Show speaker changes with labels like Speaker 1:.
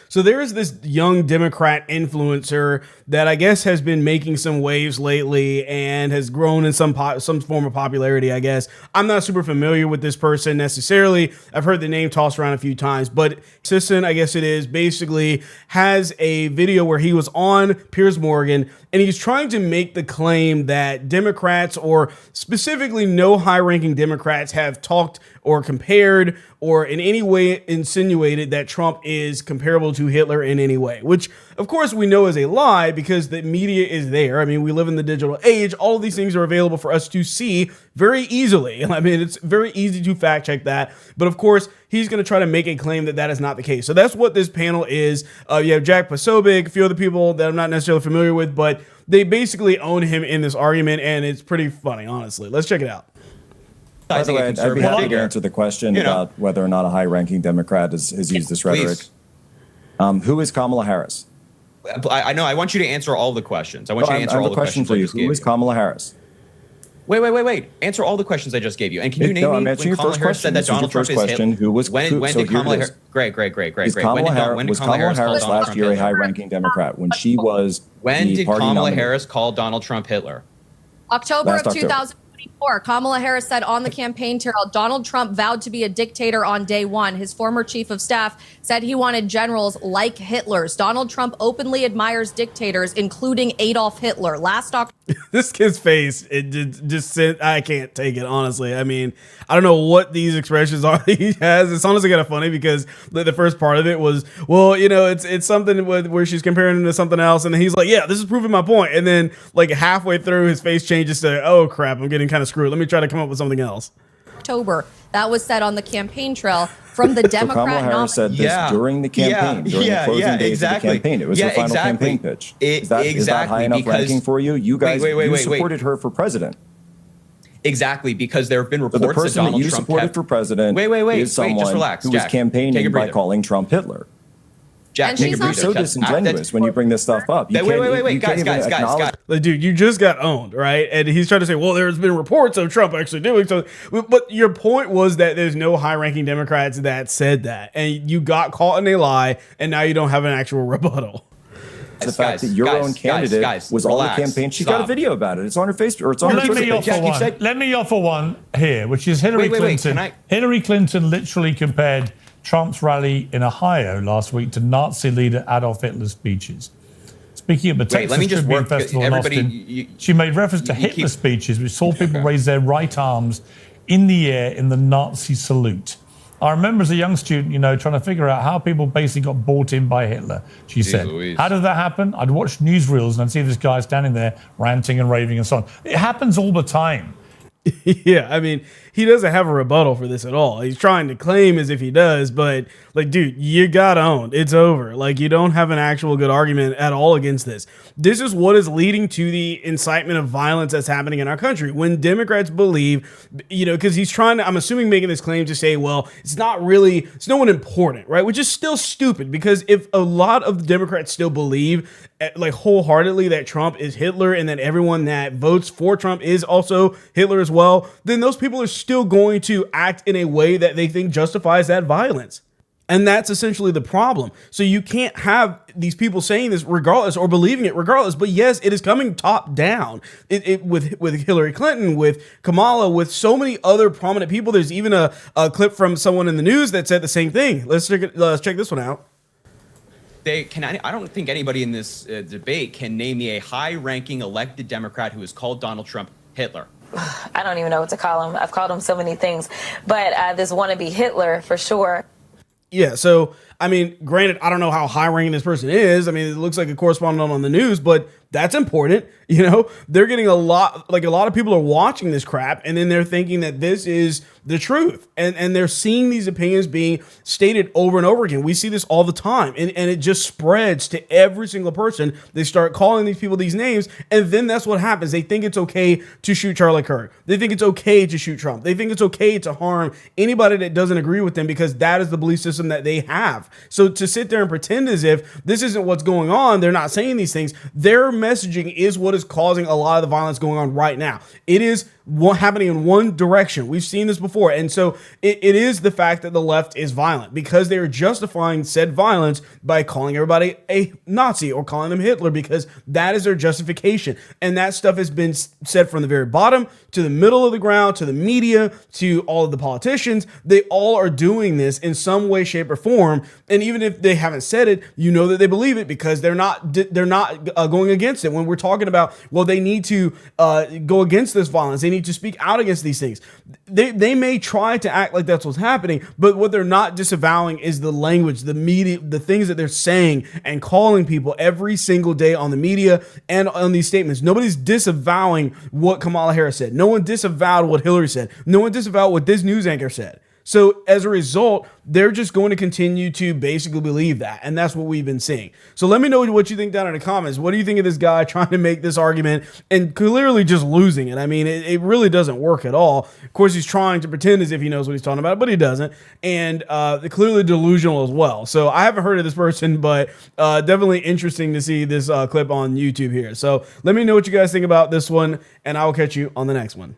Speaker 1: So there is this young Democrat influencer that I guess has been making some waves lately and has grown in some form of popularity, I guess. I'm not super familiar with this person necessarily. I've heard the name tossed around a few times, but Sisson, I guess it is, basically has a video where he was on Piers Morgan and he's trying to make the claim that Democrats, or specifically no high-ranking Democrats, have talked or compared or in any way insinuated that Trump is comparable to Hitler in any way, which of course we know is a lie because the media is there. I mean, we live in the digital age. All of these things are available for us to see very easily. I mean, it's very easy to fact check that. But of course, he's going to try to make a claim that that is not the case. So that's what this panel is. You have Jack Posobiec, a few other people that I'm not necessarily familiar with, but they basically own him in this argument, and it's pretty funny, honestly. Let's check it out.
Speaker 2: By the way, I'd be happy to answer the question about whether or not a high-ranking Democrat has used this rhetoric. Who is Kamala Harris?
Speaker 3: I know. I want you to answer all the questions. I want you to answer all the questions
Speaker 2: for you. Who is Kamala Harris?
Speaker 3: Wait. Answer all the questions I just gave you. And can you name me when Kamala Harris said that Donald Trump is Hitler? When did Kamala Harris? Great. Was
Speaker 2: Kamala Harris last year a high-ranking Democrat when she was?
Speaker 3: When did Kamala Harris call Donald Trump Hitler?
Speaker 4: October of 2024. Kamala Harris said on the campaign trail, Donald Trump vowed to be a dictator on day one. His former chief of staff said he wanted generals like Hitler's. Donald Trump openly admires dictators, including Adolf Hitler. Last October.
Speaker 1: This kid's face, it just said, I can't take it, honestly. I mean, I don't know what these expressions are that he has. It's honestly kind of funny because the first part of it was, well, you know, it's something where she's comparing him to something else. And then he's like, yeah, this is proving my point. And then like halfway through, his face changes to, oh, crap, I'm getting kind of screwed. Let me try to come up with something else.
Speaker 4: October. That was said on the campaign trail from the Democrat.
Speaker 2: So Kamala Harris said this during the campaign, during the closing days of the campaign. It was her final campaign pitch. Is that high enough ranking for you? You guys you supported her for president.
Speaker 3: Exactly, because there have been reports
Speaker 2: the person
Speaker 3: that Donald
Speaker 2: you
Speaker 3: Trump
Speaker 2: supported for president is someone
Speaker 3: just relax,
Speaker 2: who was campaigning by calling Trump Hitler.
Speaker 3: Jack,
Speaker 2: you're so disingenuous when you bring this stuff up.
Speaker 3: Wait, guys.
Speaker 1: Like, dude, you just got owned, right? And he's trying to say, well, there's been reports of Trump actually doing so. But your point was that there's no high-ranking Democrats that said that. And you got caught in a lie, and now you don't have an actual rebuttal.
Speaker 2: The fact that your own candidate was on the campaign. She got a video about it. It's on her Facebook, or it's on her Twitter.
Speaker 5: Let me offer one here, which is Hillary Clinton. Hillary Clinton literally compared Trump's rally in Ohio last week to Nazi leader Adolf Hitler's speeches. Speaking of the Texas Tribune Festival in Austin, she made reference to Hitler's speeches, which saw people raise their right arms in the air in the Nazi salute. I remember as a young student, trying to figure out how people basically got bought in by Hitler. She said, how did that happen? I'd watch newsreels and I'd see this guy standing there ranting and raving and so on. It happens all the time.
Speaker 1: Yeah, I mean, he doesn't have a rebuttal for this at all. He's trying to claim as if he does, but like, dude, you got owned. It's over. Like, you don't have an actual good argument at all against this. This is what is leading to the incitement of violence that's happening in our country. When Democrats believe, because he's trying to, I'm assuming, making this claim to say, well, it's no one important, right? Which is still stupid, because if a lot of the Democrats still believe like wholeheartedly that Trump is Hitler and that everyone that votes for Trump is also Hitler as well, then those people are still going to act in a way that they think justifies that violence. And that's essentially the problem. So you can't have these people saying this regardless, or believing it regardless. But yes, it is coming top down. With Hillary Clinton, with Kamala, with so many other prominent people. There's even a clip from someone in the news that said the same thing. Let's check this one out.
Speaker 3: I don't think anybody in this debate can name me a high-ranking elected Democrat who has called Donald Trump Hitler.
Speaker 6: I don't even know what to call him. I've called him so many things, but this wannabe Hitler for sure.
Speaker 1: Yeah, so, I mean, granted, I don't know how high-ranking this person is. I mean, it looks like a correspondent on the news, but that's important. They're getting a lot of people are watching this crap, and then they're thinking that this is the truth. And they're seeing these opinions being stated over and over again. We see this all the time, and it just spreads to every single person. They start calling these people these names, and then that's what happens. They think it's okay to shoot Charlie Kirk. They think it's okay to shoot Trump. They think it's okay to harm anybody that doesn't agree with them, because that is the belief system that they have. have. So to sit there and pretend as if this isn't what's going on, they're not saying these things, their messaging is what is causing a lot of the violence going on right now. It is happening in one direction. We've seen this before. And so it is the fact that the left is violent because they are justifying said violence by calling everybody a Nazi or calling them Hitler, because that is their justification. And that stuff has been said from the very bottom to the middle of the ground, to the media, to all of the politicians. They all are doing this in some way, shape, or form. And even if they haven't said it, you know that they believe it because they're not going against it. When we're talking about, well, they need to go against this violence, they need to speak out against these things. They may try to act like that's what's happening, but what they're not disavowing is the language, the media, the things that they're saying and calling people every single day on the media and on these statements. Nobody's disavowing what Kamala Harris said. No one disavowed what Hillary said. No one disavowed what this news anchor said. So as a result, they're just going to continue to basically believe that. And that's what we've been seeing. So let me know what you think down in the comments. What do you think of this guy trying to make this argument and clearly just losing it? I mean, it really doesn't work at all. Of course, he's trying to pretend as if he knows what he's talking about, but he doesn't. And clearly delusional as well. So I haven't heard of this person, but definitely interesting to see this clip on YouTube here. So let me know what you guys think about this one, and I will catch you on the next one.